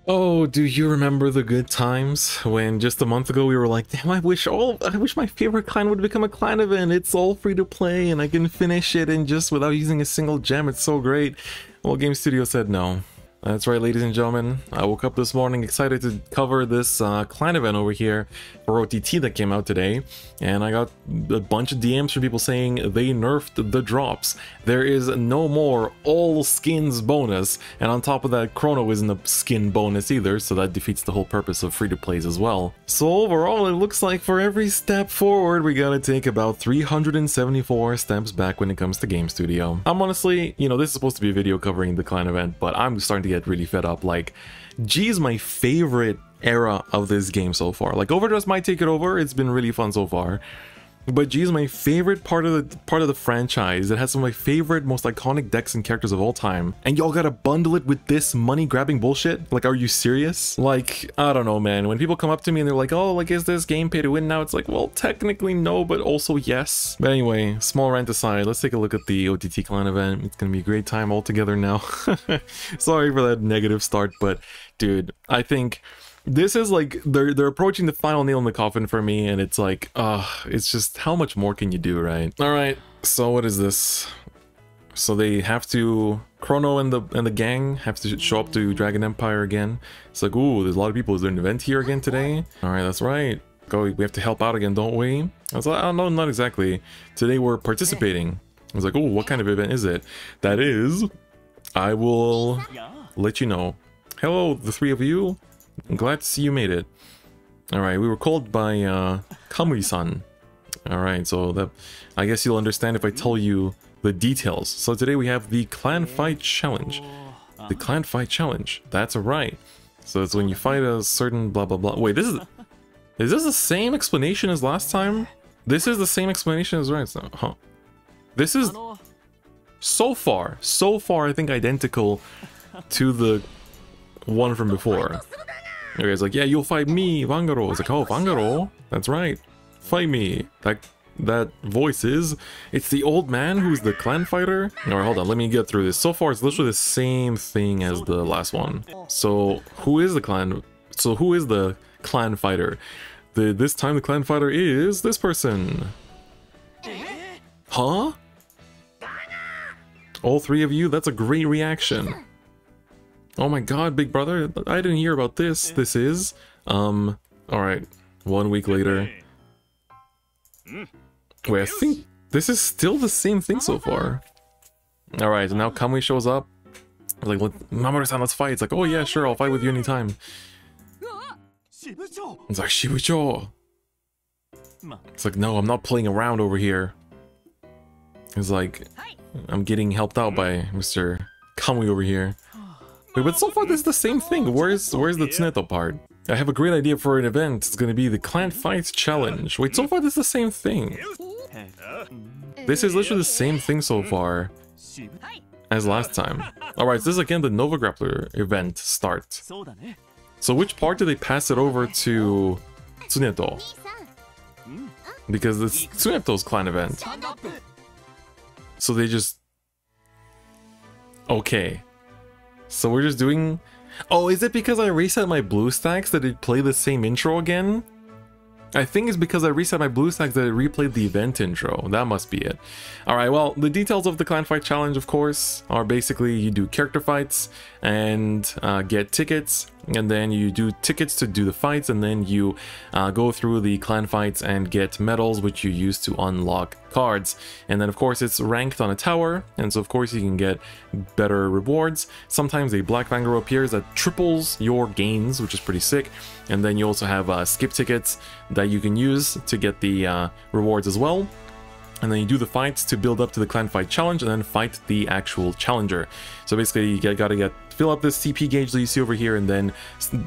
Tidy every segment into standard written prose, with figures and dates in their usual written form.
Oh, do you remember the good times when just a month ago we were like, damn, I wish my favorite clan would become a clan event. It's all free to play and I can finish it and just without using a single gem. It's so great. Well, Game Studio said no. That's right, ladies and gentlemen. I woke up this morning excited to cover this clan event over here for OTT that came out today, and I got a bunch of DMs from people saying they nerfed the drops. There is no more all skins bonus, and on top of that, Chrono isn't a skin bonus either, so that defeats the whole purpose of free-to-plays as well. So overall, it looks like for every step forward, we gotta take about 374 steps back when it comes to Game Studio. I'm honestly, you know, this is supposed to be a video covering the clan event, but I'm starting to get really fed up. Like, G is my favorite era of this game so far. Like, Overdress might take it over. It's been really fun so far, but G is my favorite part of the franchise. It has some of my favorite, most iconic decks and characters of all time, and y'all gotta bundle it with this money grabbing bullshit. Like, are you serious? Like, I don't know, man. When people come up to me and they're like, oh, like, is this game pay to win now? It's like, well, technically no, but also yes. But anyway, small rant aside, let's take a look at the OTT clan event. It's gonna be a great time all together now. Sorry for that negative start, but dude, I think this is like, they're approaching the final nail in the coffin for me, and it's like, it's just, how much more can you do, right? All right, so what is this? So they have to, Chrono and the gang have to show up to Dragon Empire again. It's like, ooh, there's a lot of people. Is there an event here again today? All right, that's right. Go, we have to help out again, don't we? I was like, oh, no, not exactly. Today we're participating. I was like, oh, what kind of event is it? That is, I will let you know. Hello, the three of you. I'm glad to see you made it. Alright, we were called by Kamui-san. Alright, so that, I guess you'll understand if I tell you the details. So today we have the Clan Fight Challenge. The Clan Fight Challenge. That's right. So it's when you fight a certain blah blah blah. Wait, is this the same explanation as last time? This is the same explanation as right now. Huh. This is so far I think identical to the one from before. You guys like, yeah, you'll fight me, Vanguard. It's like, oh, Vanguard, that's right, fight me. That voice is, it's the old man who's the clan fighter. Alright, hold on, let me get through this. So far, it's literally the same thing as the last one. So who is the clan? So who is the clan fighter? This time the clan fighter is this person. Huh? All three of you? That's a great reaction. Oh my god, big brother, I didn't hear about this. This is, alright, 1 week later. Wait, I think this is still the same thing so far. Alright, so now Kamui shows up. Like, Mamoru-san, let's fight. It's like, oh yeah, sure, I'll fight with you anytime. It's like, Shibucho. It's like, no, I'm not playing around over here. It's like, I'm getting helped out by Mr. Kamui over here. Wait, but so far this is the same thing. Where's the Tsuneto part? I have a great idea for an event. It's gonna be the Clan Fight Challenge. Wait, so far this is the same thing. This is literally the same thing so far as last time. Alright, so this is again the Nova Grappler event start. So which part did they pass it over to Tsuneto? Because it's Tsuneto's clan event. So they just... Okay. So we're just doing... Oh, is it because I reset my BlueStacks that it played the same intro again? I think it's because I reset my BlueStacks that it replayed the event intro. That must be it. Alright, well, the details of the Clan Fight Challenge, of course, are basically you do character fights and get tickets, and then you do tickets to do the fights, and then you go through the clan fights and get medals, which you use to unlock cards. And then, of course, it's ranked on a tower, and so, of course, you can get better rewards. Sometimes a Black Vanguard appears that triples your gains, which is pretty sick. And then you also have skip tickets that you can use to get the rewards as well. And then you do the fights to build up to the Clan Fight Challenge and then fight the actual challenger. So basically you gotta fill up this CP gauge that you see over here, and then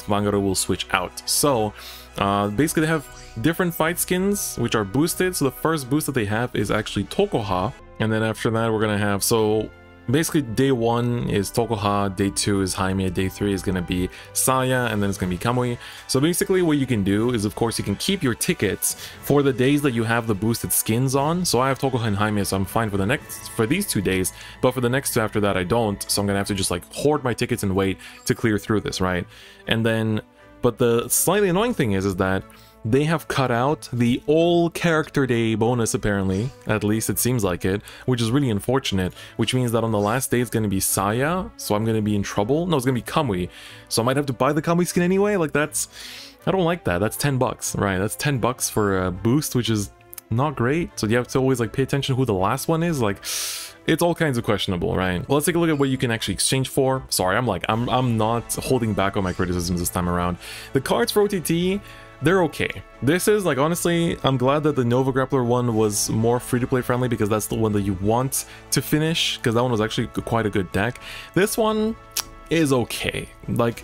Vanguard will switch out. So basically they have different fight skins which are boosted. So the first boost that they have is actually Tokoha. And then after that we're gonna have, so basically day 1 is Tokoha, day 2 is Jaime, day 3 is going to be Saya, and then it's going to be Kamui. So basically what you can do is, of course, you can keep your tickets for the days that you have the boosted skins on. So I have Tokoha and Jaime, so I'm fine for these 2 days, but for the next 2 after that I don't, so I'm going to have to just like hoard my tickets and wait to clear through this, right? And then, but the slightly annoying thing is that they have cut out the all character day bonus, apparently. At least it seems like it, which is really unfortunate, which means that on the last day it's going to be Saya, so I'm going to be in trouble. No, it's going to be Kamui, so I might have to buy the Kamui skin anyway. Like, that's... I don't like that. That's 10 bucks, right? That's 10 bucks for a boost, which is not great. So you have to always like pay attention to who the last one is. Like, it's all kinds of questionable, right? Well, let's take a look at what you can actually exchange for. Sorry, I'm not holding back on my criticisms this time around. The cards for OTT, they're okay. This is like, honestly, I'm glad that the Nova Grappler one was more free-to-play friendly, because that's the one that you want to finish, because that one was actually quite a good deck. This one is okay. Like,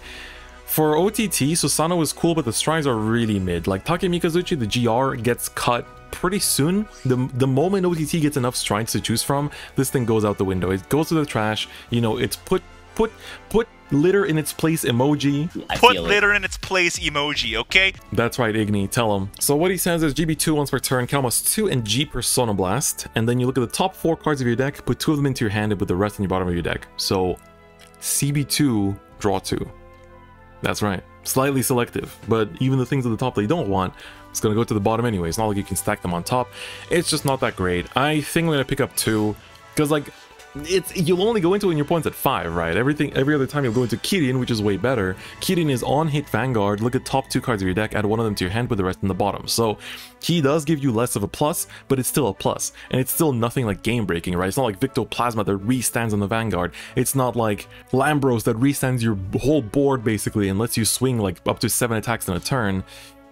for OTT, Susanoo is cool, but the strides are really mid. Like, Takemikazuchi, the GR gets cut pretty soon. The moment OTT gets enough strides to choose from, this thing goes out the window. It goes to the trash. You know, it's put litter in its place emoji. Put litter in its place emoji, okay? That's right, Igni, tell him. So what he says is GB2 once per turn, Kalmas 2 and G Persona Blast, and then you look at the top 4 cards of your deck, put 2 of them into your hand and put the rest in your bottom of your deck. So CB2, draw 2. That's right. Slightly selective, but even the things at the top that you don't want, it's going to go to the bottom anyway. It's not like you can stack them on top. It's just not that great. I think I'm going to pick up 2, because like, you'll only go into it when your point's at 5, right? Every other time you'll go into Kirin, which is way better. Kirin is on hit Vanguard. Look at top 2 cards of your deck, add 1 of them to your hand, put the rest in the bottom. So he does give you less of a plus, but it's still a plus, and it's still nothing like game breaking, right? It's not like Victoplasma that restands on the Vanguard. It's not like Lambros that restands your whole board basically and lets you swing like up to 7 attacks in a turn.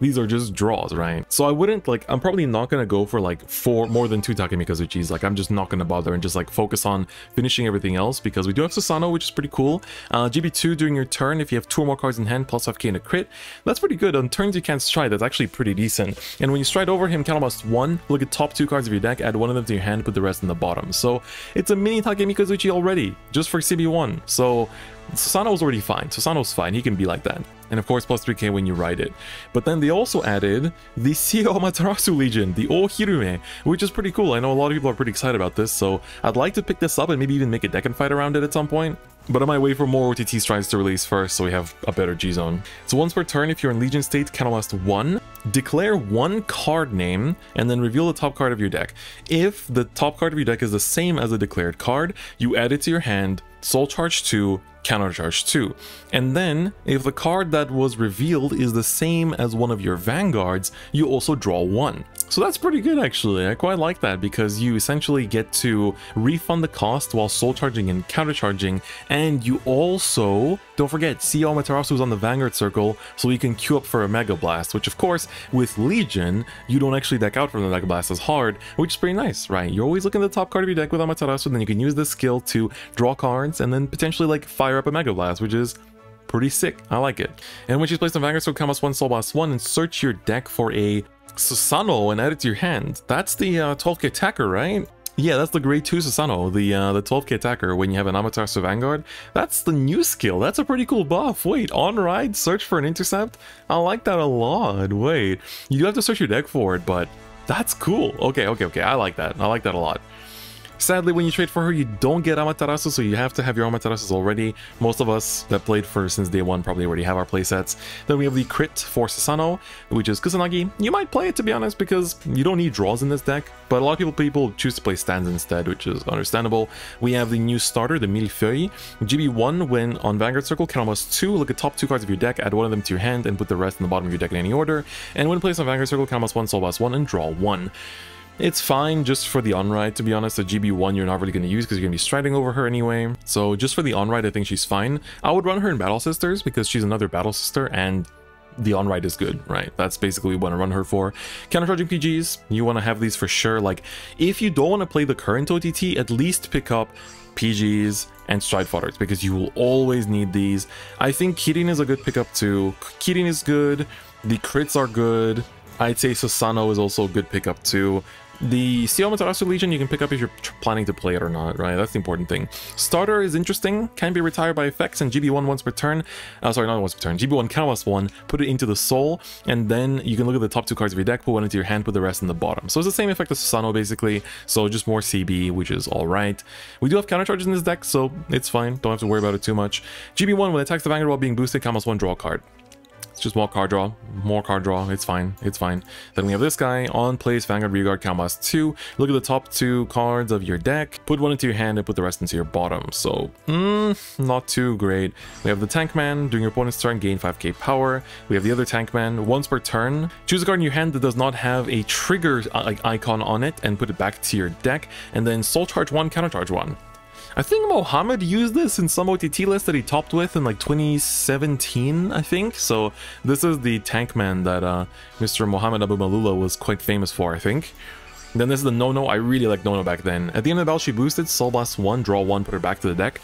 These are just draws, right? So I wouldn't, like, I'm probably not gonna go for like more than 2 Takemikazuchis. Like, I'm just not gonna bother and just like focus on finishing everything else, because we do have Susanoo, which is pretty cool. GB2 during your turn, if you have 2 or more cards in hand plus 5k and a crit, that's pretty good. On turns you can't stride, that's actually pretty decent. And when you stride over him, count almost 1, look at top 2 cards of your deck, add 1 of them to your hand, put the rest in the bottom. So it's a mini Takemikazuchi already, just for CB1. So Susanoo's already fine. Susanoo's fine, he can be like that. And of course plus 3k when you ride it. But then they also added the Sio Amaterasu Legion, the Ohirume, which is pretty cool. I know a lot of people are pretty excited about this, so I'd like to pick this up and maybe even make a deck and fight around it at some point. But I might wait for more OTT strides to release first, so we have a better G-Zone. So once per turn, if you're in Legion state, cast 1, declare 1 card name, and then reveal the top card of your deck. If the top card of your deck is the same as the declared card, you add it to your hand, soul charge 2, counter charge 2. And then, if the card that was revealed is the same as one of your Vanguards, you also draw 1. So that's pretty good actually. I quite like that, because you essentially get to refund the cost while soul charging and counter charging, and you also, don't forget, Sio Amaterasu is on the Vanguard circle, so you can queue up for a Mega Blast, which of course, with Legion, you don't actually deck out from the Mega Blast as hard, which is pretty nice, right? You're always looking at the top card of your deck with Amaterasu, then you can use this skill to draw cards, and then potentially like fire up a Mega Blast, which is pretty sick. I like it. And when she's placed on Vanguard, so come 1 soul blast 1 and search your deck for a Susanoo and add it to your hand. That's the 12k attacker, right? Yeah, that's the grade 2 Susanoo, the 12k attacker when you have an Amaterasu Vanguard. That's the new skill. That's a pretty cool buff. Wait, on ride, search for an intercept? I like that a lot. Wait, you do have to search your deck for it, but that's cool. Okay, I like that. I like that a lot. Sadly, when you trade for her, you don't get Amaterasu, so you have to have your Amaterasus already. Most of us that played for since day 1 probably already have our playsets. Then we have the crit for Susanoo, which is Kusanagi. You might play it, to be honest, because you don't need draws in this deck, but a lot of people choose to play stands instead, which is understandable. We have the new starter, the Millefeuille. GB1, when on Vanguard Circle, count almost 2, look at top 2 cards of your deck, add 1 of them to your hand, and put the rest in the bottom of your deck in any order. And when placed on Vanguard Circle, count almost 1, soul blast 1, and draw 1. It's fine just for the on-ride, to be honest. The GB1 you're not really going to use because you're going to be striding over her anyway. So just for the on-ride, I think she's fine. I would run her in Battle Sisters because she's another Battle Sister and the on-ride is good, right? That's basically what I run her for. Countercharging PGs, you want to have these for sure. Like, if you don't want to play the current OTT, at least pick up PGs and Stride Fodders because you will always need these. I think Kirin is a good pickup too. Kirin is good. The crits are good. I'd say Susano is also a good pickup too. The Amaterasu Legion you can pick up if you're planning to play it or not, right? That's the important thing. Starter is interesting, can be retired by effects, and GB1 once per turn. Sorry, not once per turn. GB1 countless one, put it into the soul, and then you can look at the top 2 cards of your deck, put one into your hand, put the rest in the bottom. So it's the same effect as Susano basically, so just more CB, which is alright. We do have countercharges in this deck, so it's fine. Don't have to worry about it too much. GB1, when it attacks the Vanguard while being boosted, countless one, draw a card. Just more card draw, it's fine, it's fine. Then we have this guy, on place, Vanguard, Rearguard, Countless 2. Look at the top 2 cards of your deck, put one into your hand and put the rest into your bottom. So, not too great. We have the Tank Man, during your opponent's turn, gain 5k power. We have the other Tank Man, once per turn. Choose a card in your hand that does not have a trigger icon on it and put it back to your deck. And then Soul Charge 1, Counter Charge 1. I think Mohammed used this in some OTT list that he topped with in like 2017, I think. So this is the tank man that Mr. Mohammed Abu Malula was quite famous for, I think. Then this is the No-No. I really liked No-No back then. At the end of the battle, she boosted Soul Blast 1, draw 1, put her back to the deck.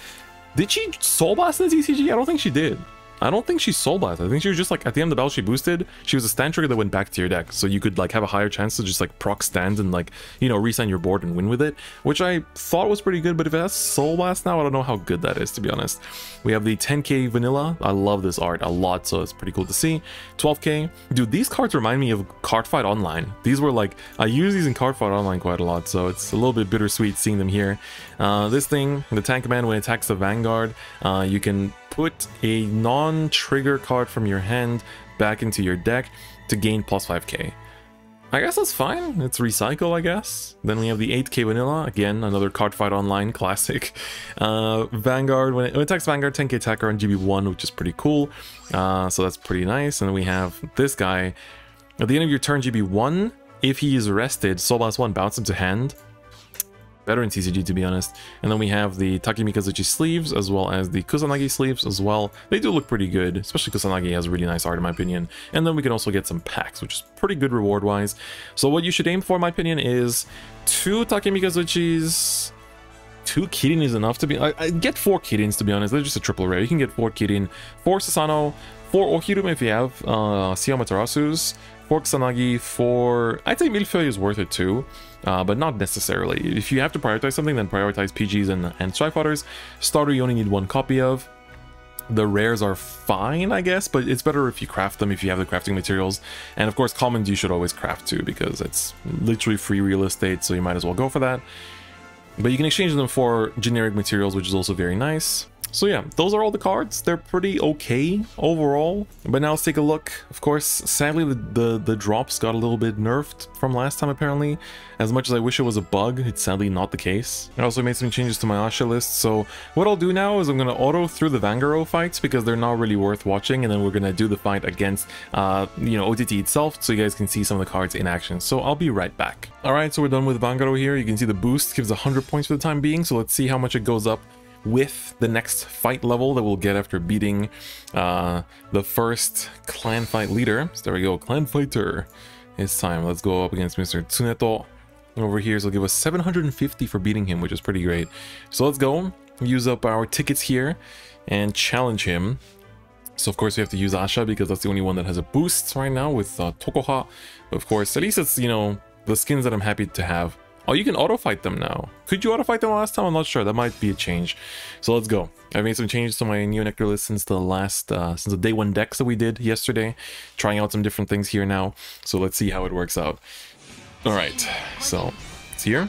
Did she Soul Blast in TCG? I don't think she did. I don't think she Soul Blast. I think she was just like, at the end of the battle she boosted, she was a stand trigger that went back to your deck. So you could like have a higher chance to just like proc stand and like, you know, resign your board and win with it. Which I thought was pretty good, but if it has Soul Blast now, I don't know how good that is, to be honest. We have the 10k vanilla. I love this art a lot, so it's pretty cool to see. 12k. Dude, these cards remind me of Cardfight Online. These were like, I use these in Cardfight Online quite a lot, so it's a little bit bittersweet seeing them here. This thing, the Tank Man, when it attacks the Vanguard, you can put a non-trigger card from your hand back into your deck to gain plus 5k. I guess that's fine. It's recycle, I guess. Then we have the 8k vanilla. Again, another Cardfight Online classic. Vanguard, when it attacks Vanguard, 10k attacker on GB1, which is pretty cool. So that's pretty nice. And then we have this guy. At the end of your turn, GB1, if he is arrested, Soul Blast 1, bounce him to hand. Better in TCG, to be honest. And then we have the Takemikazuchi sleeves, as well as the Kusanagi sleeves as well. They do look pretty good, especially Kusanagi has really nice art in my opinion. And then we can also get some packs, which is pretty good reward-wise. So what you should aim for, in my opinion, is 2 Takemikazuchis. 2 Kirin is enough to be... I get 4 Kirins, to be honest. They're just a triple rare. You can get 4 Kirin, 4 Susano, 4 Ohirume if you have Amaterasus, 4 Kusanagi, 4... I'd say Millefeuille is worth it too, but not necessarily. If you have to prioritize something, then prioritize PGs and Strike Fighters. Starter you only need 1 copy of. The rares are fine, I guess, but it's better if you craft them, if you have the crafting materials. And of course, commons you should always craft too, because it's literally free real estate, so you might as well go for that. But you can exchange them for generic materials, which is also very nice. So yeah, those are all the cards. They're pretty okay overall. But now let's take a look. Of course, sadly the drops got a little bit nerfed from last time apparently. As much as I wish it was a bug, it's sadly not the case. I also made some changes to my Asha list. So what I'll do now is I'm going to auto through the Vanguard fights because they're not really worth watching. And then we're going to do the fight against, you know, OTT itself so you guys can see some of the cards in action. So I'll be right back. Alright, so we're done with Vanguard here. You can see the boost gives 100 points for the time being. So let's see how much it goes up with the next fight level that we'll get after beating the first clan fight leader. So there we go, clan fighter. It's time. Let's go up against Mr. Tsuneto over here. So it'll give us 750 for beating him, which is pretty great. So let's go use up our tickets here and challenge him. So of course we have to use Asha because that's the only one that has a boost right now with Tokoha. Of course, at least it's, you know, the skins that I'm happy to have. Oh, you can auto-fight them now. Could you auto-fight them last time? I'm not sure. That might be a change. So let's go. I've made some changes to my Neo Nectar list since the last, since the day 1 decks that we did yesterday. Trying out some different things here now. So let's see how it works out. Alright, so it's here.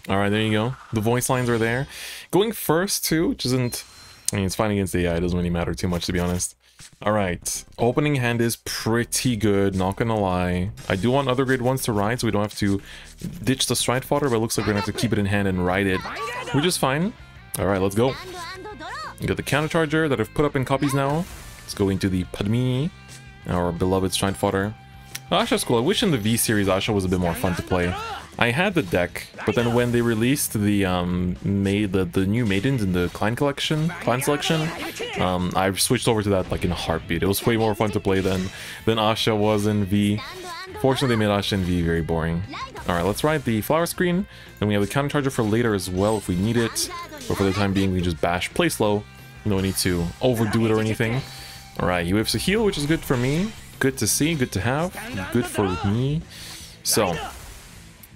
Alright, there you go. The voice lines are there. Going first too, which isn't... I mean, it's fine against AI. It doesn't really matter too much, to be honest. Alright, opening hand is pretty good, not gonna lie. I do want other grade 1s to ride, so we don't have to ditch the stride fodder, but it looks like we're gonna have to keep it in hand and ride it, which is fine. Alright, let's go. We got the counter charger that I've put up in copies now. Let's go into the Padmini, our beloved stride fodder. Asha's cool. I wish in the V series Asha was a bit more fun to play. I had the deck, but then when they released the new maidens in the clan selection, I switched over to that like in a heartbeat. It was way more fun to play than Asha was in V. Fortunately, they made Asha in V very boring. All right, let's ride the flower screen. Then we have the counter charger for later as well if we need it. But for the time being, we just bash play slow. No need to overdo it or anything. Alright, he whips a heal, which is good for me. Good to see, good to have, good for me. So,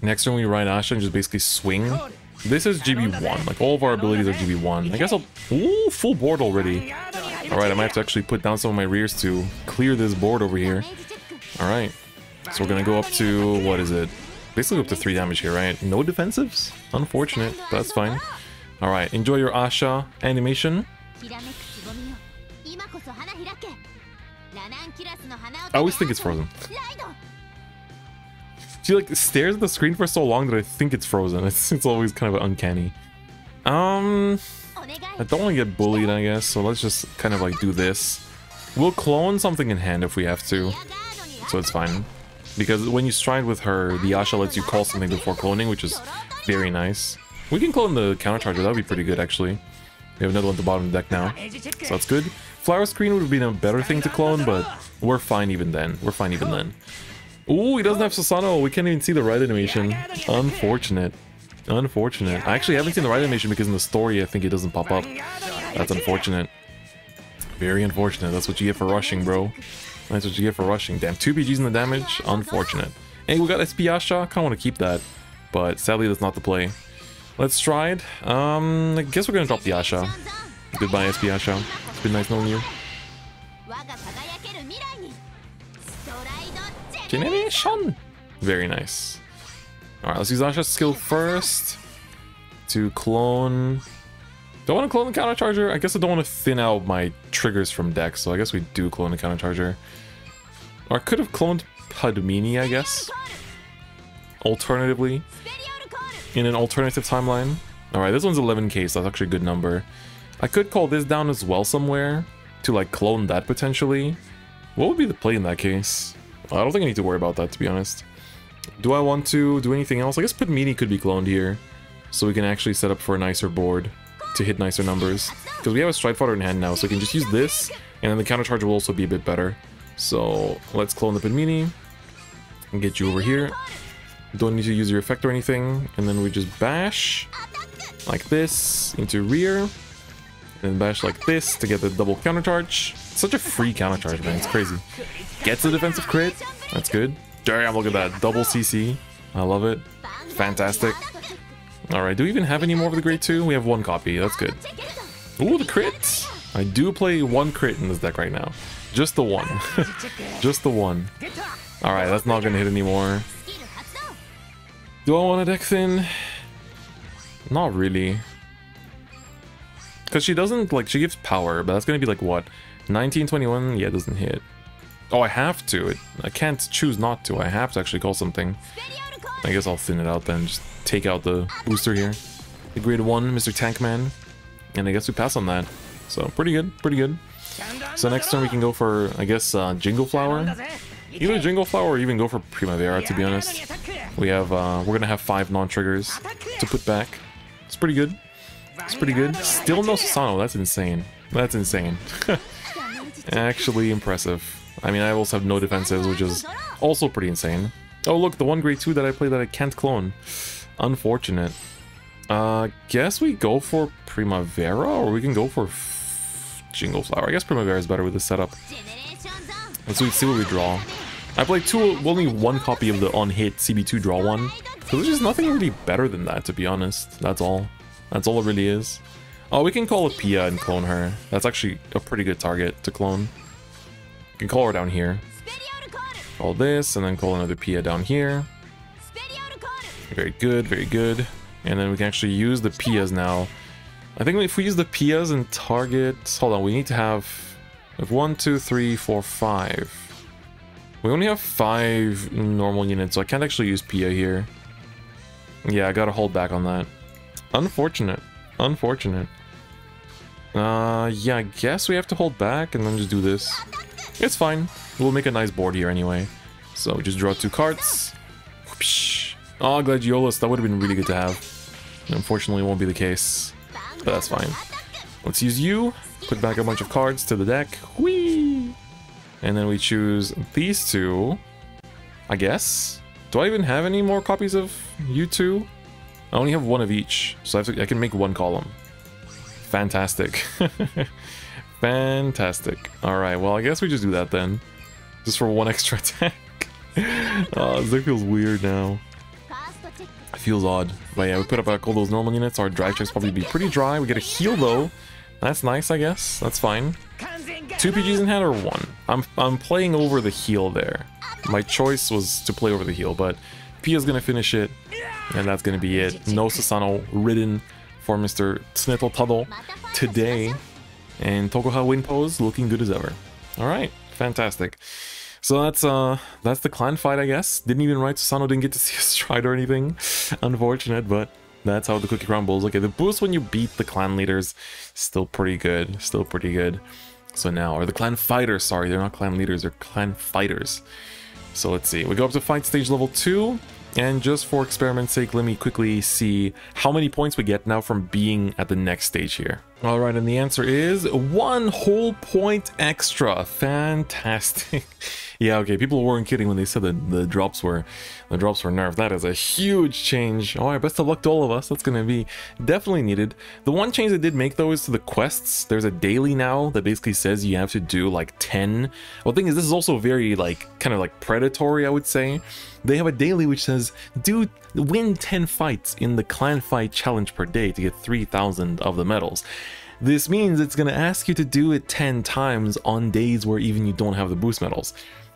next turn we ride Asha and just basically swing. This is GB1, like all of our abilities are GB1. I guess I'll... Ooh, full board already. Alright, I might have to actually put down some of my rears to clear this board over here. Alright, so we're gonna go up to, what is it? Basically up to 3 damage here, right? No defensives? Unfortunate, but that's fine. Alright, enjoy your Asha animation. I always think it's frozen. She like stares at the screen for so long that I think it's frozen. It's always kind of uncanny. I don't want to get bullied, I guess, so let's just kind of like do this. We'll clone something in hand if we have to, so it's fine. Because when you stride with her, the Asha lets you call something before cloning, which is very nice. We can clone the countercharger, that would be pretty good actually. We have another one at the bottom of the deck now, so that's good. Flower Screen would have been a better thing to clone, but we're fine even then. We're fine even then. Ooh, he doesn't have Susano. We can't even see the right animation. Unfortunate. Unfortunate. I actually haven't seen the right animation because in the story I think it doesn't pop up. That's unfortunate. Very unfortunate. That's what you get for rushing, bro. That's what you get for rushing. Damn, 2 PGs in the damage. Unfortunate. Hey, we got SP Asha. Kinda want to keep that, but sadly that's not the play. Let's stride. I guess we're gonna drop the Asha. Goodbye, SP Asha. It's been nice knowing you. Generation! Very nice. Alright, let's use Asha's skill first to clone. Do I want to clone the countercharger? I guess I don't want to thin out my triggers from deck, so I guess we do clone the countercharger. Or I could have cloned Padmini, I guess. Alternatively. In an alternative timeline. Alright, this one's 11k, so that's actually a good number. I could call this down as well somewhere to like clone that potentially. What would be the play in that case? I don't think I need to worry about that, to be honest. Do I want to do anything else? I guess Padmini could be cloned here, so we can actually set up for a nicer board to hit nicer numbers. Because we have a Stride Fighter in hand now, so we can just use this, and then the countercharge will also be a bit better. So let's clone the Padmini and get you over here. Don't need to use your effect or anything, and then we just bash like this into rear, and then bash like this to get the double countercharge. Such a free countercharge, man. It's crazy. Gets the defensive crit. That's good. Damn, look at that. Double CC. I love it. Fantastic. Alright, do we even have any more of the grade 2? We have 1 copy. That's good. Ooh, the crit. I do play 1 crit in this deck right now. Just the 1. Just the 1. Alright, that's not going to hit anymore. Do I want to deck thin? Not really. Because she doesn't, like, she gives power, but that's going to be like, what? 1921? Yeah, it doesn't hit. Oh, I have to. I can't choose not to. I have to actually call something. I guess I'll thin it out then. Just take out the booster here. The grade 1, Mr. Tankman. And I guess we pass on that. So, pretty good. Pretty good. So next turn we can go for, I guess, Jingle Flower. Either Jingle Flower or even go for Primavera, to be honest. We have, we're going to have 5 non-triggers to put back. It's pretty good. It's pretty good. Still no Susano. That's insane. That's insane. Actually impressive. I mean, I also have no defenses, which is also pretty insane. Oh, look, the 1 grade 2 that I play that I can't clone. Unfortunate. Guess we go for Primavera, or we can go for Jingle Flower. I guess Primavera is better with this setup. Let's see what we draw. I played only 1 copy of the on-hit CB2 draw 1. So there's just nothing really better than that, to be honest. That's all. That's all it really is. Oh, we can call it Pia and clone her. That's actually a pretty good target to clone. We can call her down here. Call this, and then call another Pia down here. Very good, very good. And then we can actually use the Pias now. I think if we use the Pias and target... Hold on, we need to have 1, 2, 3, 4, 5. We only have 5 normal units, so I can't actually use Pia here. Yeah, I gotta hold back on that. Unfortunate. Unfortunate. Yeah, I guess we have to hold back and then just do this. It's fine. We'll make a nice board here anyway. So just draw 2 cards. Whoopsh. Oh, Gladiolus, that would have been really good to have. Unfortunately, it won't be the case. But that's fine. Let's use you. Put back a bunch of cards to the deck. Whee! And then we choose these 2. I guess. Do I even have any more copies of you 2? I only have 1 of each, so I can make 1 column. Fantastic. Fantastic. Alright, well, I guess we just do that then. Just for one extra attack. This deck feels weird now. It feels odd. But yeah, we put up all those normal units. Our drive checks probably be pretty dry. We get a heal though. That's nice, I guess. That's fine. 2 PGs in hand or 1? I'm playing over the heal there. My choice was to play over the heal, but Pia's gonna finish it, and that's gonna be it. No Susano ridden for Mr. Snittle today. And Tokuha win pose looking good as ever. Alright, fantastic. So that's the clan fight, I guess. Didn't even write Susano, didn't get to see a stride or anything. Unfortunate, but that's how the cookie crumbles. Okay, the boost when you beat the clan leaders, still pretty good. Still pretty good. So now, or the clan fighters, sorry, they're not clan leaders, they're clan fighters. So let's see, we go up to fight stage level 2. And just for experiment's sake, let me quickly see how many points we get now from being at the next stage here. Alright, and the answer is 1 whole point extra. Fantastic. Yeah, okay, people weren't kidding when they said that the drops were nerfed. That is a huge change. Alright, best of luck to all of us. That's gonna be definitely needed. The one change they did make though is to the quests. There's a daily now that basically says you have to do like 10. Well, the thing is, this is also very like kind of like predatory, I would say. They have a daily which says win 10 fights in the clan fight challenge per day to get 3,000 of the medals. This means it's going to ask you to do it 10 times on days where even you don't have the boost medals,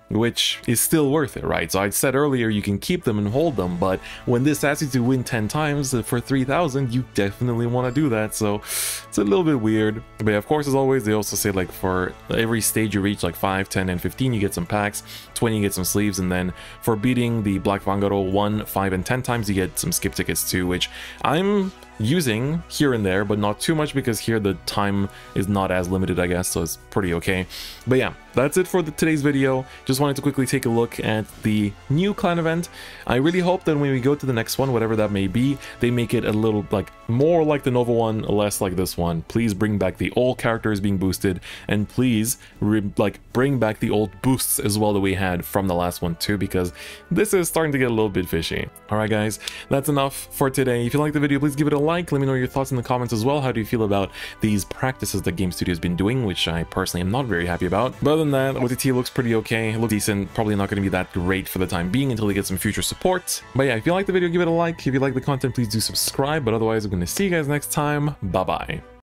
which is still worth it, right? So I said earlier you can keep them and hold them, but when this asks you to win 10 times for 3,000, you definitely want to do that. So it's a little bit weird. But yeah, of course, as always, they also say like for every stage you reach, like 5, 10, and 15, you get some packs, 20 you get some sleeves, and then for beating the Black Vanguard 1, 5, and 10 times, you get some skip tickets too, which I'm using here and there, but not too much because here the time is not as limited, I guess, so it's pretty okay. But yeah, that's it for today's video. Just wanted to quickly take a look at the new clan event. I really hope that when we go to the next one, whatever that may be, they make it a little like more like the Nova one, less like this one. Please bring back the old characters being boosted, and please bring back the old boosts as well that we had from the last one too, because this is starting to get a little bit fishy. Alright guys, that's enough for today. If you liked the video, please give it a like. Let me know your thoughts in the comments as well. How do you feel about these practices that Game Studio has been doing, which I personally am not very happy about. But other than that, OTT looks pretty okay. It looks decent. Probably not going to be that great for the time being until they get some future support. But yeah, if you like the video, give it a like. If you like the content, please do subscribe. But otherwise, I'm going to see you guys next time. Bye-bye.